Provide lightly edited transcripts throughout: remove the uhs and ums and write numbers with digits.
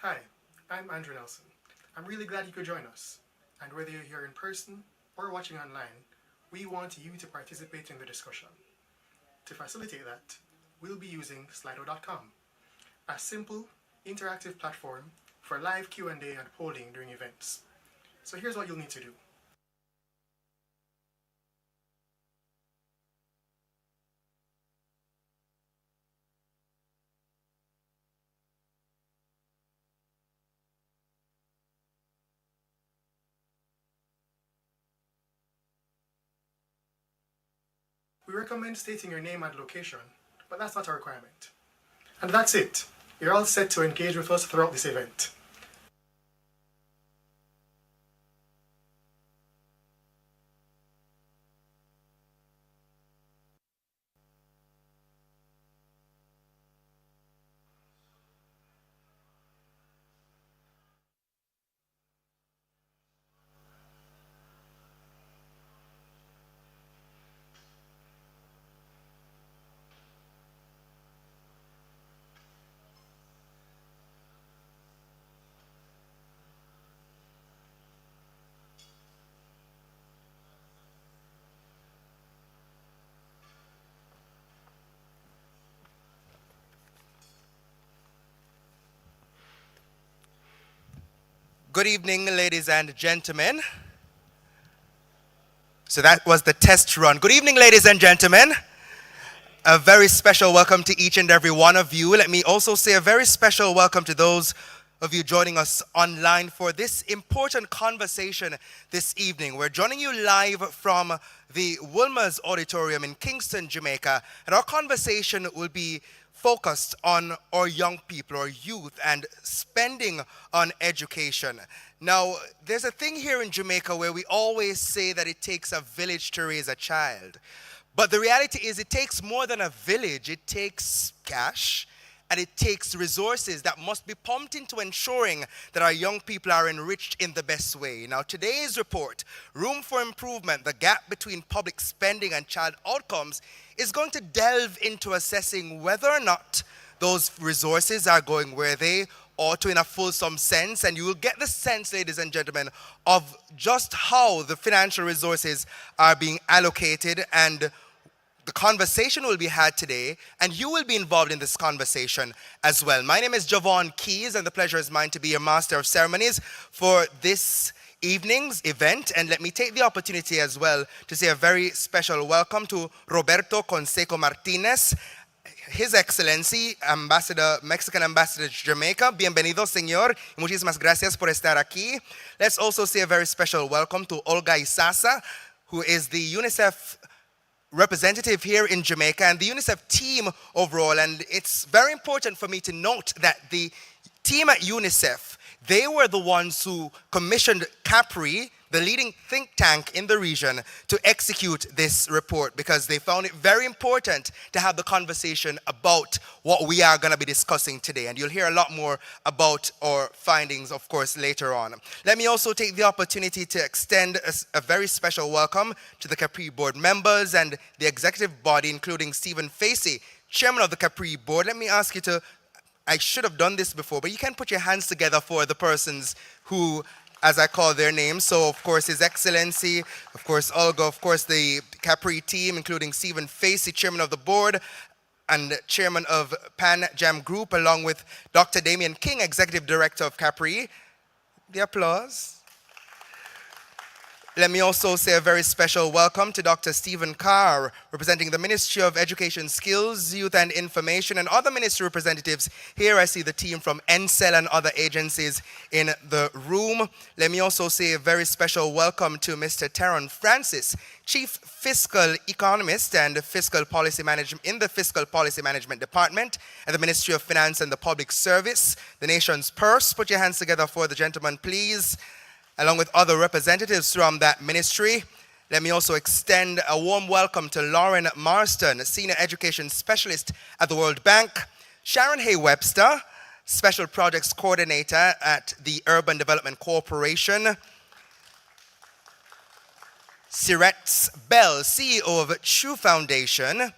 Hi, I'm Andrew Nelson. I'm really glad you could join us. And whether you're here in person or watching online, we want you to participate in the discussion. To facilitate that, we'll be using Slido.com, a simple, interactive platform for live Q&A and polling during events. So here's what you'll need to do. We recommend stating your name and location, but that's not a requirement. And that's it. You're all set to engage with us throughout this event. Good evening, ladies and gentlemen. So that was the test run. Good evening, ladies and gentlemen. A very special welcome to each and every one of you. Let me also say a very special welcome to those of you joining us online for this important conversation this evening. We're joining you live from the Wilmer's Auditorium in Kingston, Jamaica, and our conversation will be focused on our young people, our youth, and spending on education. Now, there's a thing here in Jamaica where we always say that it takes a village to raise a child. But the reality is it takes more than a village. It takes cash and it takes resources that must be pumped into ensuring that our young people are enriched in the best way. Now, today's report, Room for Improvement, the Gap Between Public Spending and Child Outcomes, is going to delve into assessing whether or not those resources are going where they ought to in a fulsome sense. And you will get the sense, ladies and gentlemen, of just how the financial resources are being allocated, and the conversation will be had today, and you will be involved in this conversation as well. My name is Javon Keys, and the pleasure is mine to be your master of ceremonies for this evening's event. And let me take the opportunity as well to say a very special welcome to Roberto Conseco Martinez, His Excellency, Mexican Ambassador to Jamaica. Bienvenido, señor. Y muchísimas gracias por estar aquí. Let's also say a very special welcome to Olga Isasa, who is the UNICEF representative here in Jamaica and the UNICEF team overall. And it's very important for me to note that the team at UNICEF, they were the ones who commissioned CAPRI, the leading think tank in the region, to execute this report, because they found it very important to have the conversation about what we are going to be discussing today. And you'll hear a lot more about our findings, of course, later on. Let me also take the opportunity to extend a very special welcome to the CAPRI board members and the executive body, including Stephen Facey, chairman of the CAPRI board. Let me ask you to, I should have done this before, but you can put your hands together for the persons who, as I call their names. So, of course, His Excellency, of course, Olga, of course, the CAPRI team, including Stephen Facey, chairman of the board and chairman of Pan Jam Group, along with Dr. Damian King, executive director of CAPRI. The applause. Let me also say a very special welcome to Dr. Stephen Carr, representing the Ministry of Education, Skills, Youth and Information, and other ministry representatives. Here I see the team from NCEL and other agencies in the room. Let me also say a very special welcome to Mr. Taron Francis, Chief Fiscal Economist and Fiscal Policy Management in the Fiscal Policy Management Department at the Ministry of Finance and the Public Service, the nation's purse. Put your hands together for the gentleman, please, along with other representatives from that ministry. Let me also extend a warm welcome to Lauren Marston, Senior Education Specialist at the World Bank, Sharon Hay Webster, Special Projects Coordinator at the Urban Development Corporation, Siretz Bell, CEO of True Foundation,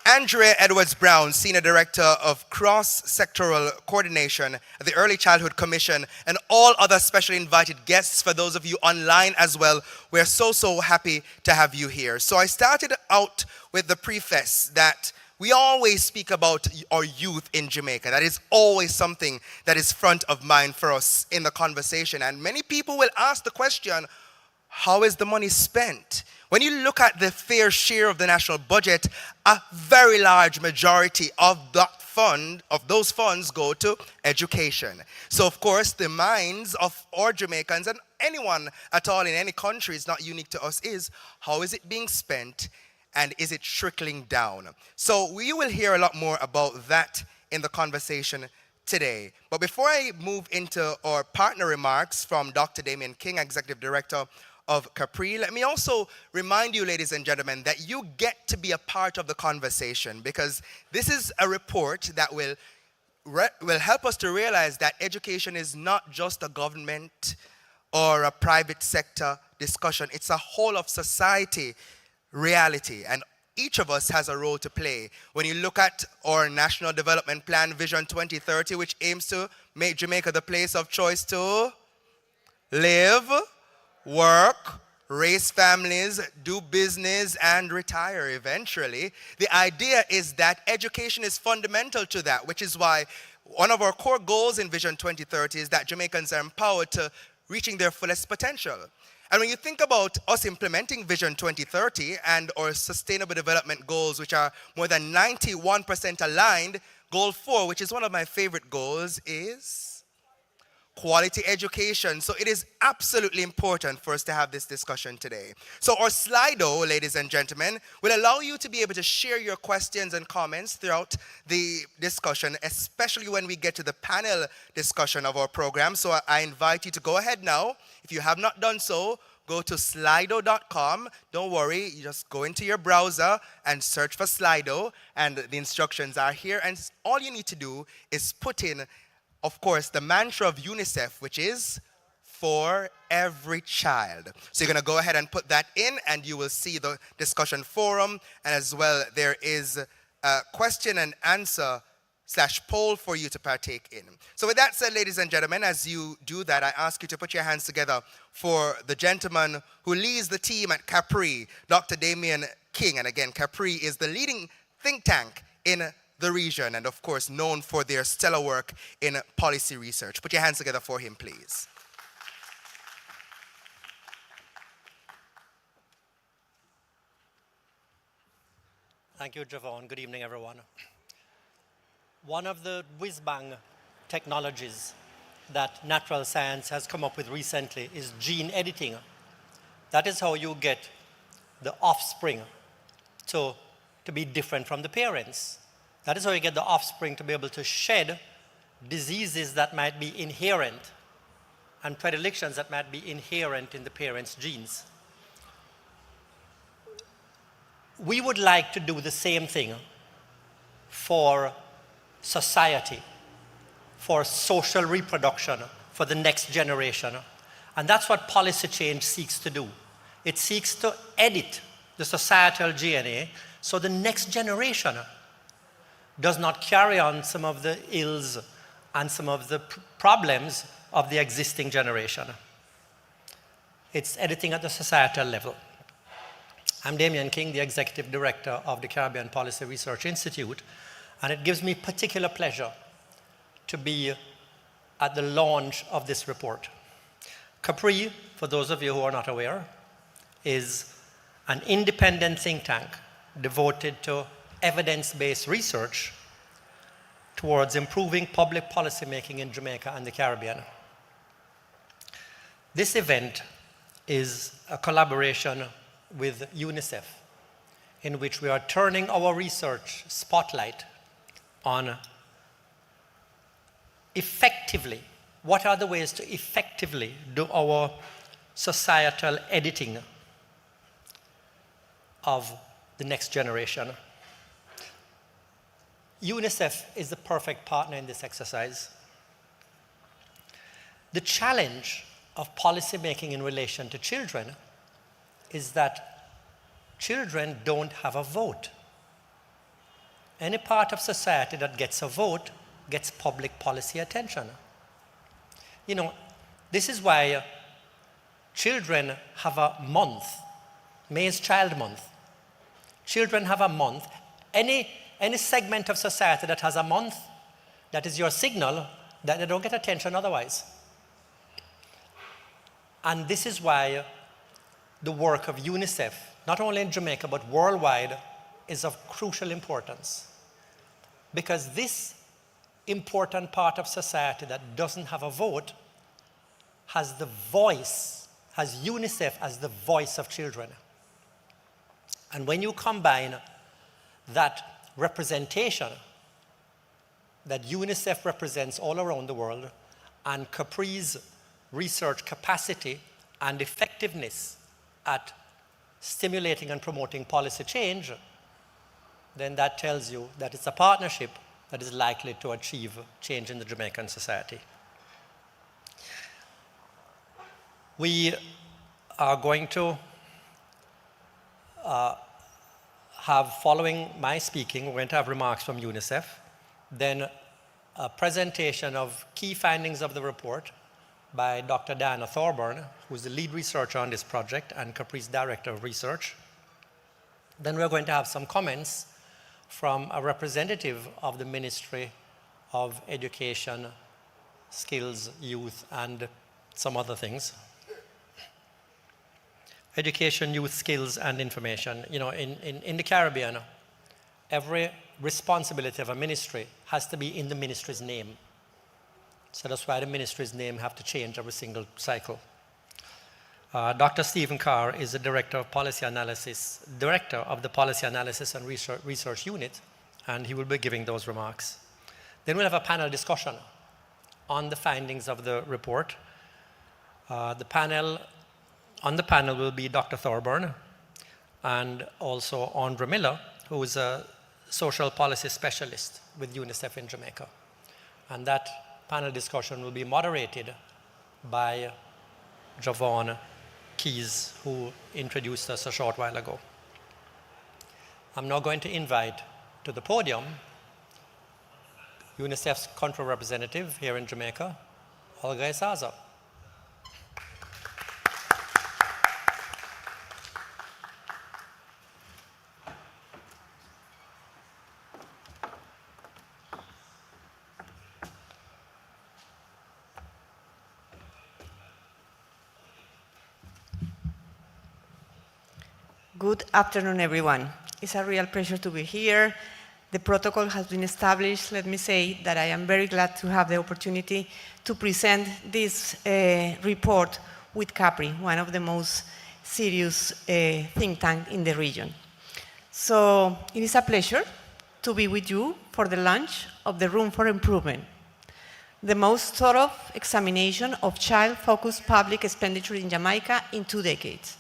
Andrea Edwards-Brown, Senior Director of Cross-Sectoral Coordination at the Early Childhood Commission, and all other specially invited guests, for those of you online as well, we're so happy to have you here. So I started out with the preface that we always speak about our youth in Jamaica. That is always something that is front of mind for us in the conversation. And many people will ask the question, how is the money spent? When you look at the fair share of the national budget, a very large majority of that fund, of those funds, go to education. So of course, the minds of all Jamaicans and anyone at all in any country, is not unique to us, is how is it being spent and is it trickling down? So we will hear a lot more about that in the conversation today. But before I move into our partner remarks from Dr. Damien King, Executive Director of Capri, let me also remind you, ladies and gentlemen, that you get to be a part of the conversation, because this is a report that will help us to realize that education is not just a government or a private sector discussion. It's a whole of society reality, and each of us has a role to play. When you look at our National Development Plan Vision 2030, which aims to make Jamaica the place of choice to live, work, raise families, do business, and retire eventually. The idea is that education is fundamental to that, which is why one of our core goals in Vision 2030 is that Jamaicans are empowered to reaching their fullest potential. And when you think about us implementing Vision 2030 and our sustainable development goals, which are more than 91% aligned, Goal 4, which is one of my favorite goals, is quality education. So it is absolutely important for us to have this discussion today. So our Slido, ladies and gentlemen, will allow you to be able to share your questions and comments throughout the discussion, especially when we get to the panel discussion of our program. So I invite you to go ahead now. If you have not done so, go to slido.com. Don't worry, you just go into your browser and search for Slido, and the instructions are here. And all you need to do is put in, of course, the mantra of UNICEF, which is for every child. So you're going to go ahead and put that in, and you will see the discussion forum, and as well there is a question and answer / poll for you to partake in. So with that said, ladies and gentlemen, as you do that, I ask you to put your hands together for the gentleman who leads the team at Capri, Dr. Damien King. And again, Capri is the leading think tank in the region, and of course known for their stellar work in policy research. Put your hands together for him, please. Thank you, Javon. Good evening, everyone. One of the whiz-bang technologies that natural science has come up with recently is gene editing. That is how you get the offspring to be different from the parents. That is how you get the offspring to be able to shed diseases that might be inherent and predilections that might be inherent in the parents' genes. We would like to do the same thing for society, for social reproduction, for the next generation. And that's what policy change seeks to do. It seeks to edit the societal DNA so the next generation does not carry on some of the ills and some of the problems of the existing generation. It's editing at the societal level. I'm Damien King, the Executive Director of the Caribbean Policy Research Institute, and it gives me particular pleasure to be at the launch of this report. Capri, for those of you who are not aware, is an independent think tank devoted to evidence-based research towards improving public policy making in Jamaica and the Caribbean. This event is a collaboration with UNICEF, in which we are turning our research spotlight on effectively, what are the ways to effectively do our societal editing of the next generation. UNICEF is the perfect partner in this exercise. The challenge of policy making in relation to children is that children don't have a vote. any part of society that gets a vote gets public policy attention. You know, this is why children have a month. May is Child Month. Children have a month. Any segment of society that has a month, that is your signal that they don't get attention otherwise. And this is why the work of UNICEF, not only in Jamaica but worldwide, is of crucial importance. Because this important part of society that doesn't have a vote has the voice, has UNICEF as the voice of children. And when you combine that representation that UNICEF represents all around the world and Capri's research capacity and effectiveness at stimulating and promoting policy change, then that tells you that it's a partnership that is likely to achieve change in the Jamaican society. We are going to have, following my speaking, we're going to have remarks from UNICEF, then a presentation of key findings of the report by Dr. Diana Thorburn, who's the lead researcher on this project and Capri's Director of Research. Then we're going to have some comments from a representative of the Ministry of Education, Skills, Youth, and some other things. Education, youth, skills, and information. You know, in the Caribbean, every responsibility of a ministry has to be in the ministry's name. So that's why the ministry's name have to change every single cycle. Dr. Stephen Carr is the Director of Policy Analysis, Director of the Policy Analysis and Research Unit, and he will be giving those remarks. Then we'll have a panel discussion on the findings of the report. On the panel will be Dr. Thorburn and also Andra Miller, who is a social policy specialist with UNICEF in Jamaica. And that panel discussion will be moderated by Javon Keys, who introduced us a short while ago. I'm now going to invite to the podium UNICEF's country representative here in Jamaica, Olga Isaza. Good afternoon, everyone. It's a real pleasure to be here. The protocol has been established. Let me say that I am very glad to have the opportunity to present this report with Capri, one of the most serious think tanks in the region. So it is a pleasure to be with you for the launch of the Room for Improvement, the most thorough examination of child-focused public expenditure in Jamaica in 2 decades.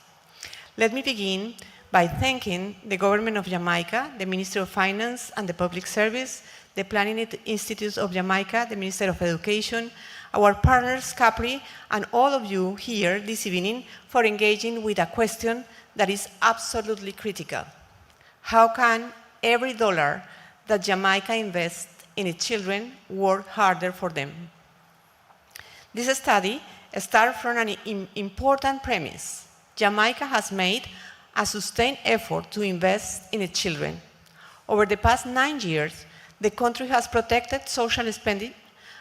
Let me begin by thanking the government of Jamaica, the Ministry of Finance and the Public Service, the Planning Institute of Jamaica, the Ministry of Education, our partners, Capri, and all of you here this evening for engaging with a question that is absolutely critical. How can every dollar that Jamaica invests in its children work harder for them? This study starts from an important premise. Jamaica has made a sustained effort to invest in its children. Over the past 9 years, the country has protected social spending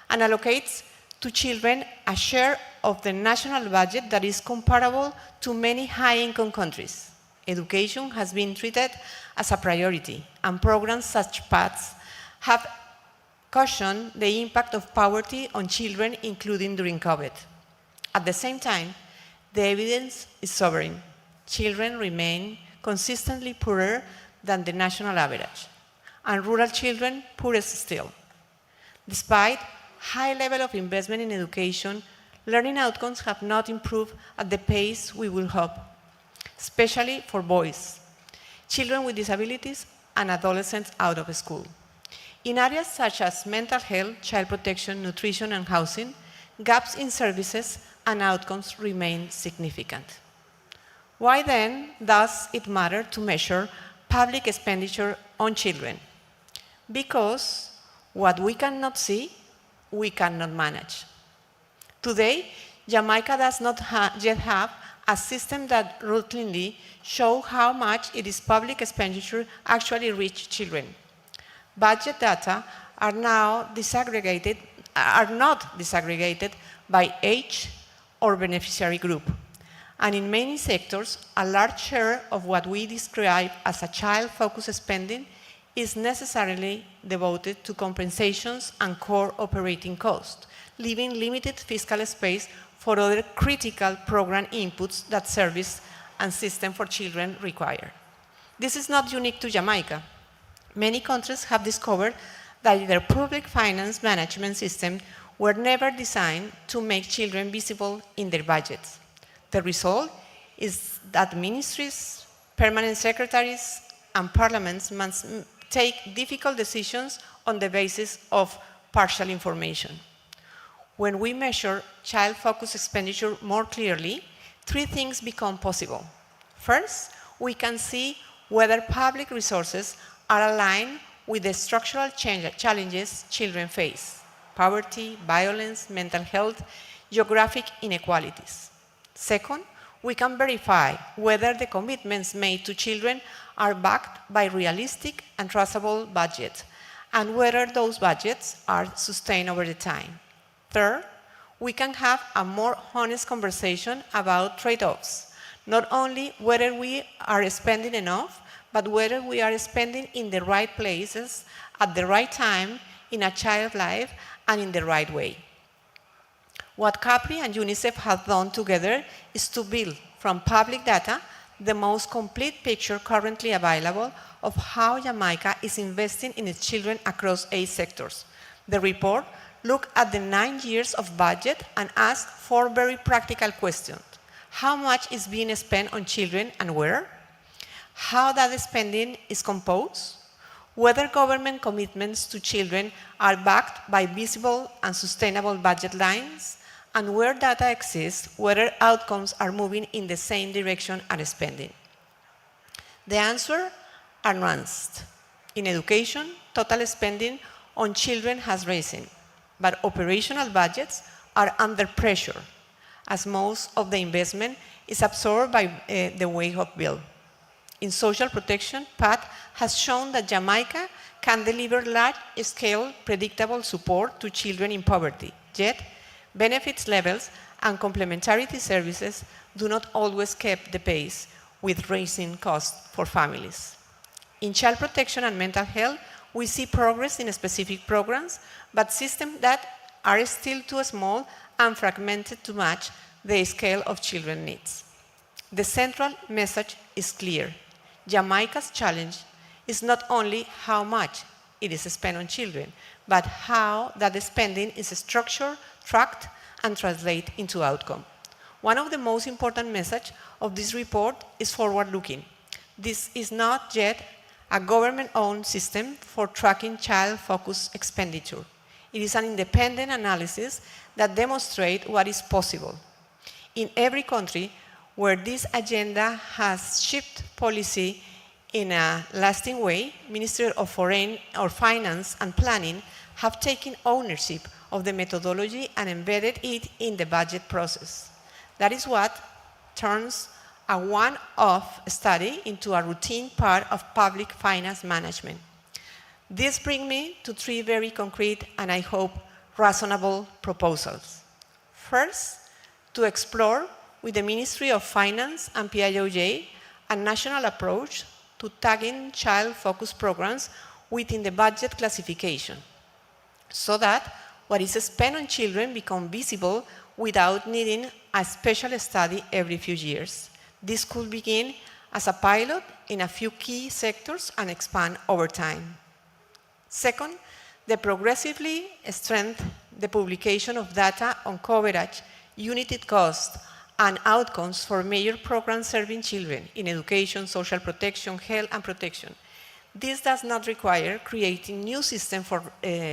and allocates to children a share of the national budget that is comparable to many high-income countries. Education has been treated as a priority, and programs such paths have cushioned the impact of poverty on children, including during COVID. At the same time, the evidence is sobering. Children remain consistently poorer than the national average, and rural children poorest still. Despite high level of investment in education, learning outcomes have not improved at the pace we would hope, especially for boys, children with disabilities, and adolescents out of school. In areas such as mental health, child protection, nutrition, and housing, gaps in services and outcomes remain significant. Why then does it matter to measure public expenditure on children? because what we cannot see, we cannot manage. Today, Jamaica does not yet have a system that routinely shows how much its public expenditure actually reaches children. Budget data are not disaggregated by age or beneficiary group. And in many sectors, a large share of what we describe as a child-focused spending is necessarily devoted to compensations and core operating costs, leaving limited fiscal space for other critical program inputs that service and system for children require. This is not unique to Jamaica. Many countries have discovered that their public finance management systems were never designed to make children visible in their budgets. The result is that ministries, permanent secretaries, and parliaments must take difficult decisions on the basis of partial information. When we measure child-focused expenditure more clearly, three things become possible. First, we can see whether public resources are aligned with the structural challenges children face: poverty, violence, mental health, geographic inequalities. Second, we can verify whether the commitments made to children are backed by realistic and traceable budgets, and whether those budgets are sustained over the time. Third, we can have a more honest conversation about trade-offs, not only whether we are spending enough, but whether we are spending in the right places, at the right time, in a child's life, and in the right way. What CAPRI and UNICEF have done together is to build from public data the most complete picture currently available of how Jamaica is investing in its children across 8 sectors. The report looked at the 9 years of budget and asked 4 very practical questions. How much is being spent on children and where? How that spending is composed? Whether government commitments to children are backed by visible and sustainable budget lines, and where data exists, whether outcomes are moving in the same direction as spending. The answer are nuanced. In education, total spending on children has risen, but operational budgets are under pressure, as most of the investment is absorbed by the wage of bill. In social protection, PAT has shown that Jamaica can deliver large-scale, predictable support to children in poverty, yet benefits levels and complementarity services do not always keep the pace with rising costs for families. In child protection and mental health, we see progress in specific programs, but systems that are still too small and fragmented to match the scale of children's needs. The central message is clear. Jamaica's challenge is not only how much it is spent on children, but how that spending is structured, tracked, and translated into outcome. One of the most important messages of this report is forward-looking. This is not yet a government-owned system for tracking child-focused expenditure. It is an independent analysis that demonstrates what is possible. In every country where this agenda has shaped policy in a lasting way, Ministry of Foreign or Finance and Planning have taken ownership of the methodology and embedded it in the budget process. That is what turns a one-off study into a routine part of public finance management. This brings me to 3 very concrete and I hope reasonable proposals. First, to explore with the Ministry of Finance and PIOJ a national approach to tagging child-focused programs within the budget classification, so that what is spent on children becomes visible without needing a special study every few years. This could begin as a pilot in a few key sectors and expand over time. Second, the progressively strengthen the publication of data on coverage, unit cost, and outcomes for major programs serving children in education, social protection, health, and protection. This does not require creating new systems from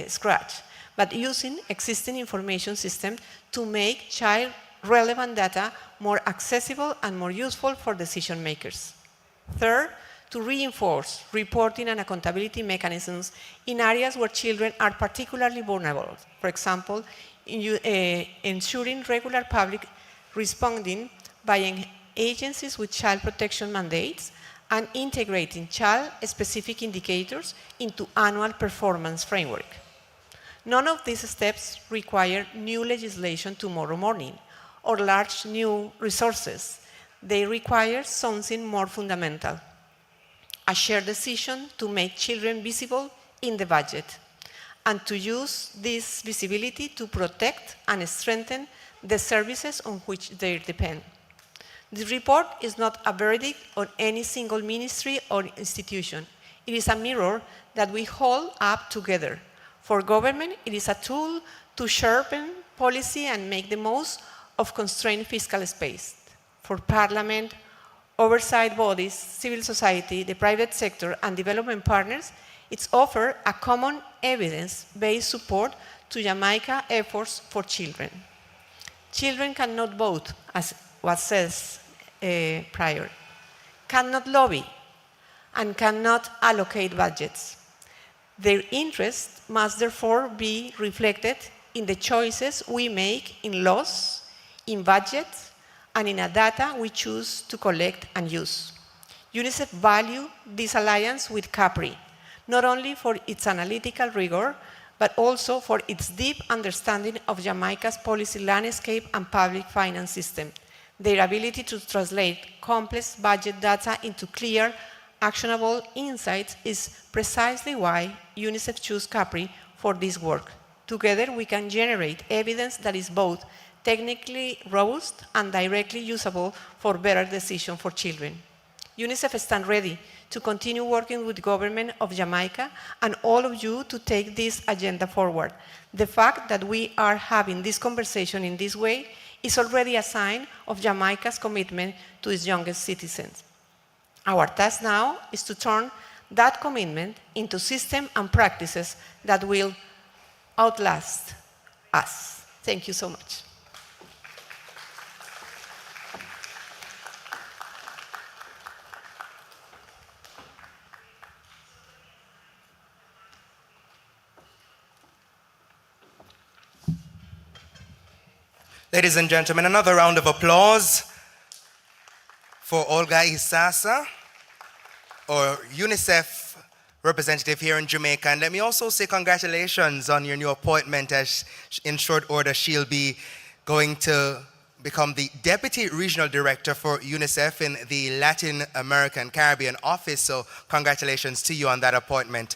scratch, but using existing information systems to make child-relevant data more accessible and more useful for decision makers. Third, to reinforce reporting and accountability mechanisms in areas where children are particularly vulnerable. For example, ensuring regular public responding by agencies with child protection mandates and integrating child-specific indicators into annual performance framework. None of these steps require new legislation tomorrow morning or large new resources. They require something more fundamental: a shared decision to make children visible in the budget and to use this visibility to protect and strengthen the services on which they depend. This report is not a verdict on any single ministry or institution. It is a mirror that we hold up together. For government, it is a tool to sharpen policy and make the most of constrained fiscal space. For Parliament, oversight bodies, civil society, the private sector, and development partners, it's offered a common evidence-based support to Jamaica efforts for children. Children cannot vote, as was said prior, cannot lobby, and cannot allocate budgets. Their interests must therefore be reflected in the choices we make in laws, in budgets, and in the data we choose to collect and use. UNICEF values this alliance with CAPRI, not only for its analytical rigor, but also for its deep understanding of Jamaica's policy landscape and public finance system. Their ability to translate complex budget data into clear, actionable insights is precisely why UNICEF chose CAPRI for this work. Together, we can generate evidence that is both technically robust and directly usable for better decisions for children. UNICEF stands ready to continue working with the government of Jamaica and all of you to take this agenda forward. The fact that we are having this conversation in this way is already a sign of Jamaica's commitment to its youngest citizens. Our task now is to turn that commitment into systems and practices that will outlast us. Thank you so much. Ladies and gentlemen, another round of applause for Olga Isasa, or UNICEF representative here in Jamaica. And let me also say congratulations on your new appointment, as in short order she'll be going to become the Deputy Regional Director for UNICEF in the Latin American Caribbean office. So congratulations to you on that appointment.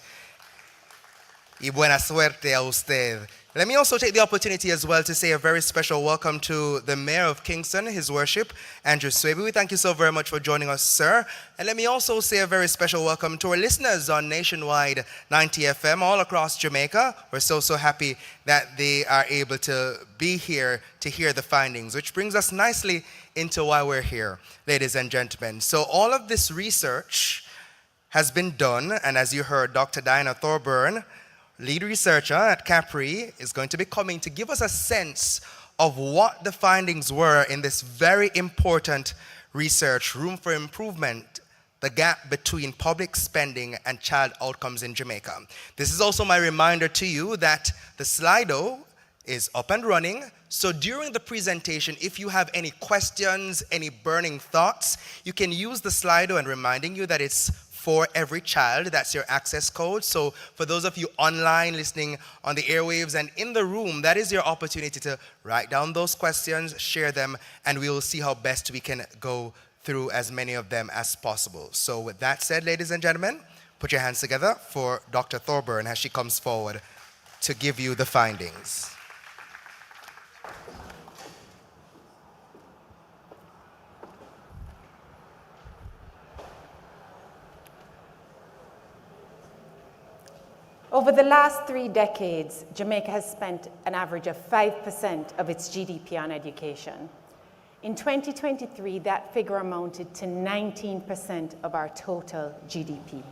Y buena suerte a usted. Let me also take the opportunity as well to say a very special welcome to the Mayor of Kingston, His Worship, Andrew Swaby. We thank you so very much for joining us, sir. And let me also say a very special welcome to our listeners on Nationwide 90 FM all across Jamaica. We're so happy that they are able to be here to hear the findings, which brings us nicely into why we're here, ladies and gentlemen. So all of this research has been done, and as you heard, Dr. Diana Thorburn, lead researcher at CAPRI, is going to be coming to give us a sense of what the findings were in this very important research, Room for Improvement, the gap between public spending and child outcomes in Jamaica. This is also my reminder to you that the Slido is up and running. So during the presentation, if you have any questions, any burning thoughts, you can use the Slido, and reminding you that it's for every child. That's your access code. So for those of you online listening on the airwaves and in the room, that is your opportunity to write down those questions, share them, and we will see how best we can go through as many of them as possible. So with that said, ladies and gentlemen, put your hands together for Dr. Thorburn as she comes forward to give you the findings. Over the last 3 decades, Jamaica has spent an average of 5% of its GDP on education. In 2023, that figure amounted to 19% of our total GDP.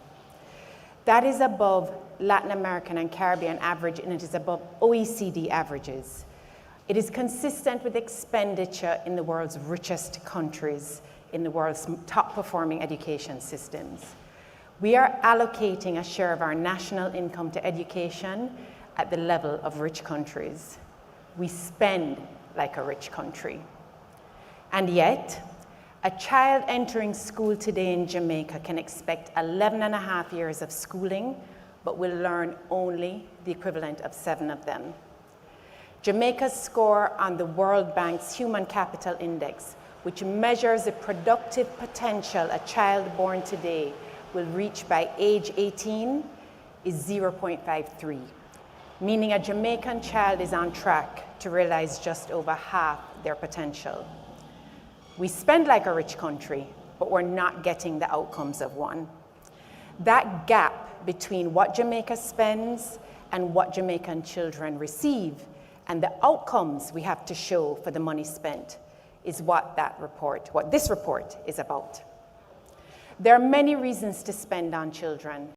That is above Latin American and Caribbean average, and it is above OECD averages. It is consistent with expenditure in the world's richest countries, in the world's top performing education systems. We are allocating a share of our national income to education at the level of rich countries. We spend like a rich country. And yet, a child entering school today in Jamaica can expect 11 and a half years of schooling, but will learn only the equivalent of 7 of them. Jamaica's score on the World Bank's Human Capital Index, which measures the productive potential a child born today will reach by age 18, is 0.53, meaning a Jamaican child is on track to realize just over half their potential. We spend like a rich country, but we're not getting the outcomes of one. That gap between what Jamaica spends and what Jamaican children receive and the outcomes we have to show for the money spent is what this report is about. There are many reasons to spend on children,